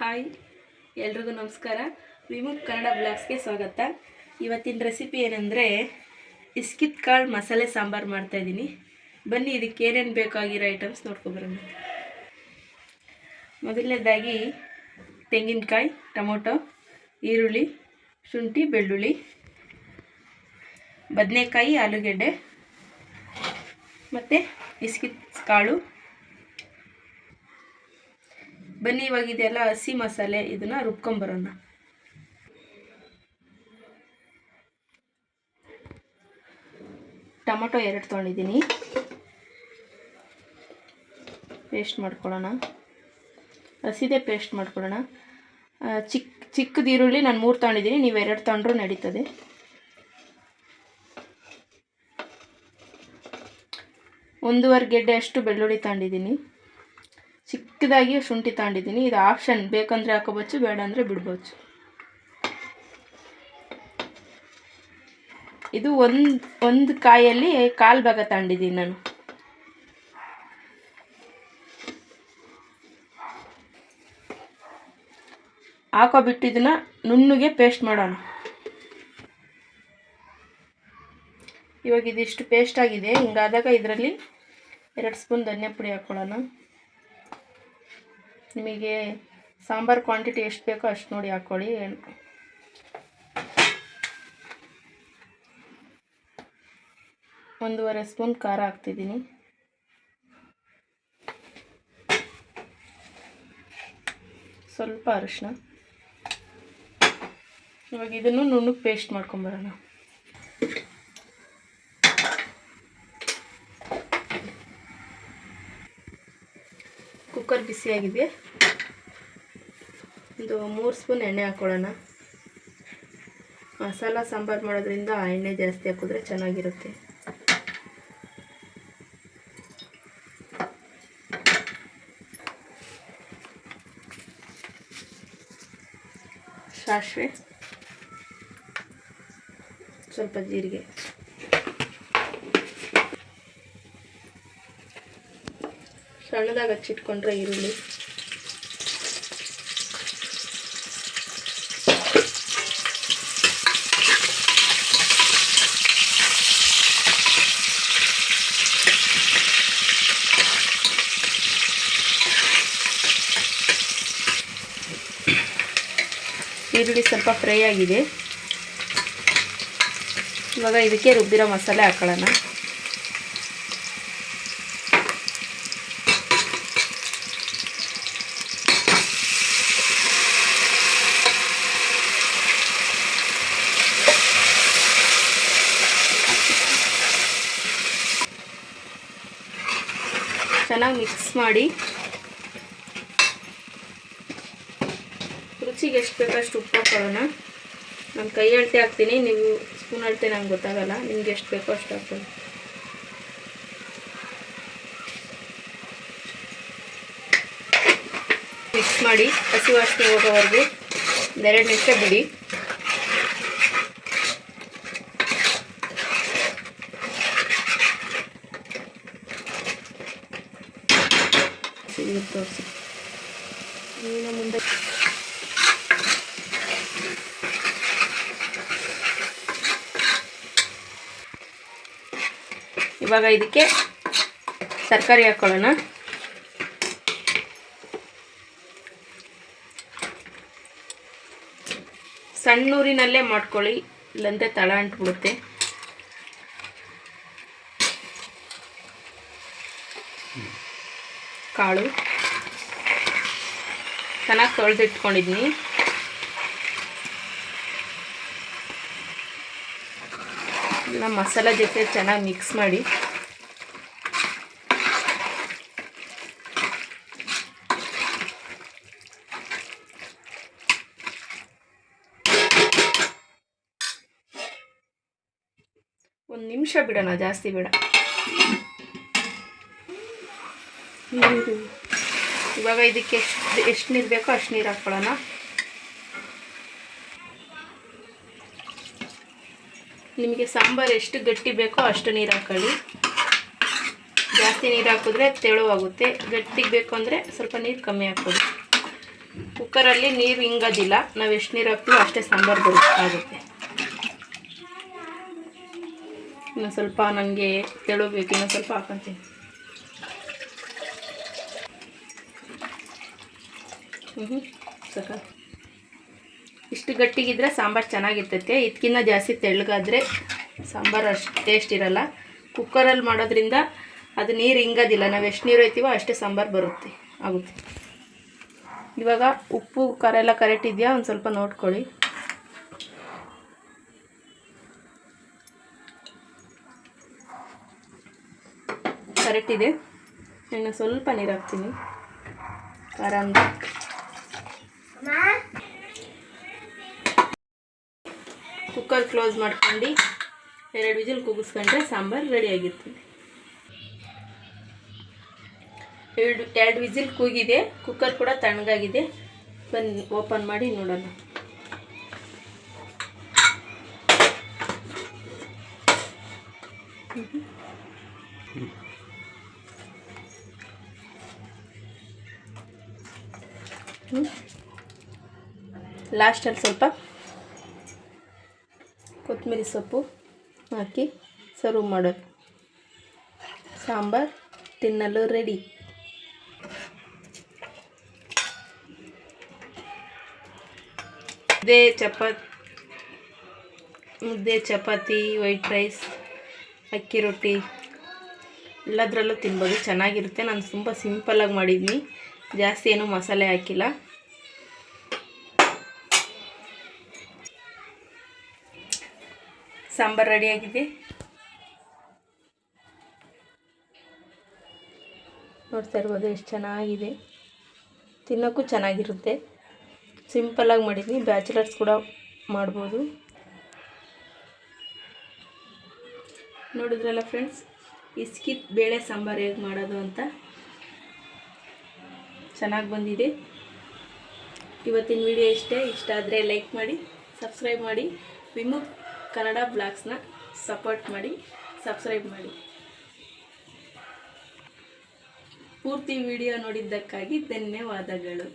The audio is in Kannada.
ಹಾಯ್ ಎಲ್ರಿಗೂ ನಮಸ್ಕಾರ. ವಿಮುಖ್ ಕನ್ನಡ ಬ್ಲಾಗ್ಸ್ಗೆ ಸ್ವಾಗತ. ಇವತ್ತಿನ ರೆಸಿಪಿ ಏನಂದರೆ ಇಸ್ಕಿತ್ ಕಾಳು ಮಸಾಲೆ ಸಾಂಬಾರು ಮಾಡ್ತಾಯಿದ್ದೀನಿ. ಬನ್ನಿ ಇದಕ್ಕೆ ಏನೇನು ಬೇಕಾಗಿರೋ ಐಟಮ್ಸ್ ನೋಡ್ಕೊಬರೋಣ. ಮೊದಲನೇದಾಗಿ ತೆಂಗಿನಕಾಯಿ, ಟೊಮೊಟೊ, ಈರುಳ್ಳಿ, ಶುಂಠಿ, ಬೆಳ್ಳುಳ್ಳಿ, ಬದನೆಕಾಯಿ, ಆಲೂಗೆಡ್ಡೆ ಮತ್ತು ಇಸ್ಕಿತ್ ಕಾಳು. ಬನ್ನಿ ಇವಾಗ ಇದೆಲ್ಲ ಹಸಿ ಮಸಾಲೆ, ಇದನ್ನು ರುಬ್ಕೊಂಬರೋಣ. ಟೊಮೊಟೊ 2 ತೊಗೊಂಡಿದ್ದೀನಿ, ಪೇಸ್ಟ್ ಮಾಡ್ಕೊಳ್ಳೋಣ. ಹಸಿದೇ ಪೇಸ್ಟ್ ಮಾಡ್ಕೊಳ್ಳೋಣ. ಚಿಕ್ಕದ ಈರುಳ್ಳಿ ನಾನು 3 ತೊಗೊಂಡಿದ್ದೀನಿ, ನೀವು 2 ತೊಗೊಂಡ್ರೂ ನಡೀತದೆ. ಒಂದೂವರೆ ಗೆಡ್ಡೆ ಅಷ್ಟು ಬೆಳ್ಳುಳ್ಳಿ ತಗೊಂಡಿದ್ದೀನಿ. ಚಿಕ್ಕದಾಗಿ ಶುಂಠಿ ತಗೊಂಡಿದ್ದೀನಿ. ಇದು ಆಪ್ಷನ್, ಬೇಕಂದರೆ ಹಾಕೋಬೋದು, ಬೇಡ ಅಂದರೆ ಬಿಡ್ಬೋದು. ಇದು ಒಂದು ಕಾಯಲ್ಲಿ 1/4 ಭಾಗ ತಗೊಂಡಿದ್ದೀನಿ ನಾನು. ಹಾಕೋಬಿಟ್ಟು ಇದನ್ನು ನುಣ್ಣಗೆ ಪೇಸ್ಟ್ ಮಾಡೋಣ. ಇವಾಗ ಇದಿಷ್ಟು ಪೇಸ್ಟ್ ಆಗಿದೆ. ಹಿಂಗಾದಾಗ ಇದರಲ್ಲಿ 2 ಸ್ಪೂನ್ ಧನಿಯಾ ಪುಡಿ ಹಾಕ್ಕೊಳ್ಳೋಣ. ನಿಮಗೆ ಸಾಂಬಾರು ಕ್ವಾಂಟಿಟಿ ಎಷ್ಟು ಬೇಕೋ ಅಷ್ಟು ನೋಡಿ ಹಾಕ್ಕೊಳ್ಳಿ. 1.5 ಸ್ಪೂನ್ ಖಾರ ಹಾಕ್ತಿದ್ದೀನಿ. ಸ್ವಲ್ಪ ಅರಿಶಿನ. ಇವಾಗ ಇದನ್ನು ನುಣ್ಣಗೆ ಪೇಸ್ಟ್ ಮಾಡ್ಕೊಂಬರೋಣ. ಕುಕ್ಕರ್ ಬಿಸಿಯಾಗಿದೆ. ಒಂದು 3 ಸ್ಪೂನ್ ಎಣ್ಣೆ ಹಾಕ್ಕೊಳ್ಳೋಣ. ಮಸಾಲ ಸಾಂಬಾರು ಮಾಡೋದ್ರಿಂದ ಎಣ್ಣೆ ಜಾಸ್ತಿ ಹಾಕಿದ್ರೆ ಚೆನ್ನಾಗಿರುತ್ತೆ. ಸಾಸಿವೆ, ಸ್ವಲ್ಪ ಜೀರಿಗೆ, ಸಣ್ಣದಾಗಿ ಹಚ್ಚಿಟ್ಕೊಂಡ್ರೆ ಈರುಳ್ಳಿ, ಈರುಳ್ಳಿ ಸ್ವಲ್ಪ ಫ್ರೈ ಆಗಿದೆ. ಇವಾಗ ಇದಕ್ಕೆ ರುಬ್ಬಿರೋ ಮಸಾಲೆ ಹಾಕೊಳ್ಳೋಣ. ಚೆನ್ನಾಗಿ ಮಿಕ್ಸ್ ಮಾಡಿ, ರುಚಿಗೆ ಎಷ್ಟು ಬೇಕಷ್ಟು ಉಪ್ಪು ಹಾಕೊಳ್ಳೋಣ. ನಾನು ಕೈ ಅಳತೆ ಹಾಕ್ತೀನಿ, ನೀವು ಸ್ಪೂನ್ ಅಳತೆ ನಂಗೆ ಗೊತ್ತಾಗಲ್ಲ. ನಿಮ್ಗೆ ಎಷ್ಟು ಬೇಕೋ ಅಷ್ಟು ಹಾಕ್ಕೊಳ್ಳಿ. ಮಿಕ್ಸ್ ಮಾಡಿ ಹಸಿ ವಾಸನೆ ಹೋಗೋವರೆಗೂ 2 ನಿಮಿಷ ಬಿಡಿ. ತೋರಿಸಿ ಮುಂದೆ ಇವಾಗ ಇದಕ್ಕೆ ತರಕಾರಿ ಹಾಕ್ಕೊಳ್ಳೋಣ. ಸಣ್ಣೂರಿನಲ್ಲೇ ಮಾಡ್ಕೊಳ್ಳಿ, ಇಲ್ಲಂದ್ರೆ ತಳ ಅಂಟ್ಬಿಡುತ್ತೆ. ಕಾಳು ಚೆನ್ನಾಗಿ ತೊಳೆದಿಟ್ಕೊಂಡಿದ್ದೀನಿ. ಇದನ್ನ ಮಸಾಲೆ ಜೊತೆ ಚೆನ್ನಾಗಿ ಮಿಕ್ಸ್ ಮಾಡಿ. ಒಂದು ನಿಮಿಷ ಬಿಡೋಣ, ಜಾಸ್ತಿ ಬೇಡ. ಇವಾಗ ಇದಕ್ಕೆ ಎಷ್ಟು ನೀರು ಬೇಕೋ ಅಷ್ಟು ನೀರು ಹಾಕ್ಕೊಳ್ಳೋಣ. ನಿಮಗೆ ಸಾಂಬಾರು ಎಷ್ಟು ಗಟ್ಟಿ ಬೇಕೋ ಅಷ್ಟು ನೀರು ಹಾಕೊಳ್ಳಿ. ಜಾಸ್ತಿ ನೀರು ಹಾಕಿದ್ರೆ ತೆಳುವಾಗುತ್ತೆ, ಗಟ್ಟಿಗೆ ಬೇಕು ಅಂದರೆ ಸ್ವಲ್ಪ ನೀರು ಕಮ್ಮಿ ಹಾಕ್ಕೊಳ್ಳಿ. ಕುಕ್ಕರಲ್ಲಿ ನೀರು ಹಿಂಗೋದಿಲ್ಲ, ನಾವು ಎಷ್ಟು ನೀರು ಹಾಕ್ತೀವೋ ಅಷ್ಟೇ ಸಾಂಬಾರು ಆಗುತ್ತೆ. ಇನ್ನು ಸ್ವಲ್ಪ ನನಗೆ ತೆಳು ಬೇಕು, ಇನ್ನೂ ಸ್ವಲ್ಪ ಹಾಕೊತೀನಿ. ಸಾಕ. ಇಷ್ಟು ಗಟ್ಟಿಗಿದ್ರೆ ಸಾಂಬಾರು ಚೆನ್ನಾಗಿರ್ತೈತೆ. ಇದಕ್ಕಿಂತ ಜಾಸ್ತಿ ತೆಳ್ಳಗಾದರೆ ಸಾಂಬಾರು ಅಷ್ಟು ಟೇಸ್ಟ್ ಇರಲ್ಲ. ಕುಕ್ಕರಲ್ಲಿ ಮಾಡೋದ್ರಿಂದ ಅದು ನೀರು ಹಿಂಗೋದಿಲ್ಲ, ನಾವು ಎಷ್ಟು ನೀರು ಹೋಯ್ತೀವೋ ಅಷ್ಟೇ ಸಾಂಬಾರು ಆಗುತ್ತೆ. ಇವಾಗ ಉಪ್ಪು ಖಾರ ಎಲ್ಲ ಕರೆಕ್ಟ್ ಇದೆಯಾ ಒಂದು ಸ್ವಲ್ಪ ನೋಡ್ಕೊಳ್ಳಿ. ಕರೆಕ್ಟ್ ಇದೆ. ಇನ್ನು ಸ್ವಲ್ಪ ನೀರು ಹಾಕ್ತೀನಿ ಖಾರ ಅಂದರೆ. ಕುಕ್ಕರ್ ಕ್ಲೋಸ್ ಮಾಡ್ಕೊಂಡು 2 ವಿಜಿಲ್ ಕೂಗಿಸ್ಕೊಂಡ್ರೆ ಸಾಂಬಾರು ರೆಡಿಯಾಗಿರ್ತದೆ. 2 ವಿಜಿಲ್ ಕೂಗಿದೆ, ಕುಕ್ಕರ್ ಕೂಡ ತಣ್ಣಗಾಗಿದೆ. ಬನ್ನಿ ಓಪನ್ ಮಾಡಿ ನೋಡೋಣ. ಲಾಸ್ಟಲ್ಲಿ ಸ್ವಲ್ಪ ಕೊತ್ತಂಬರಿ ಸೊಪ್ಪು ಹಾಕಿ ಸರ್ವ್ ಮಾಡೋದು. ಸಾಂಬಾರು ತಿನ್ನಲು ರೆಡಿ. ಮುದ್ದೆ, ಚಪಾತಿ, ವೈಟ್ ರೈಸ್, ಅಕ್ಕಿ ರೊಟ್ಟಿ ಎಲ್ಲದರಲ್ಲೂ ತಿನ್ಬೋದು, ಚೆನ್ನಾಗಿರುತ್ತೆ. ನಾನು ತುಂಬ ಸಿಂಪಲ್ಲಾಗಿ ಮಾಡಿದ್ದೀನಿ, ಜಾಸ್ತಿ ಏನೂ ಮಸಾಲೆ ಹಾಕಿಲ್ಲ. ಸಾಂಬಾರು ರೆಡಿಯಾಗಿದೆ. ನೋಡ್ತಾ ಇರ್ಬೋದು ಎಷ್ಟು ಚೆನ್ನಾಗಿದೆ. ತಿನ್ನೋಕ್ಕೂ ಚೆನ್ನಾಗಿರುತ್ತೆ. ಸಿಂಪಲ್ಲಾಗಿ ಮಾಡಿದ್ದೀನಿ, ಬ್ಯಾಚುಲರ್ಸ್ ಕೂಡ ಮಾಡ್ಬೋದು. ನೋಡಿದ್ರಲ್ಲ ಫ್ರೆಂಡ್ಸ್, ಇಸ್ಕಿತ್ ಬೇಳೆ ಸಾಂಬಾರು ಹೇಗೆ ಮಾಡೋದು ಅಂತ. ಚೆನ್ನಾಗಿ ಬಂದಿದೆ. ಇವತ್ತಿನ ವಿಡಿಯೋ ಇಷ್ಟ ಆದರೆ ಲೈಕ್ ಮಾಡಿ, ಸಬ್ಸ್ಕ್ರೈಬ್ ಮಾಡಿ. ವಿಮುಖ್ ಕನ್ನಡ ಬ್ಲಾಗ್ಸ್ನ ಸಪೋರ್ಟ್ ಮಾಡಿ, ಸಬ್ಸ್ಕ್ರೈಬ್ ಮಾಡಿ. ಪೂರ್ತಿ ವಿಡಿಯೋ ನೋಡಿದ್ದಕ್ಕಾಗಿ ಧನ್ಯವಾದಗಳು.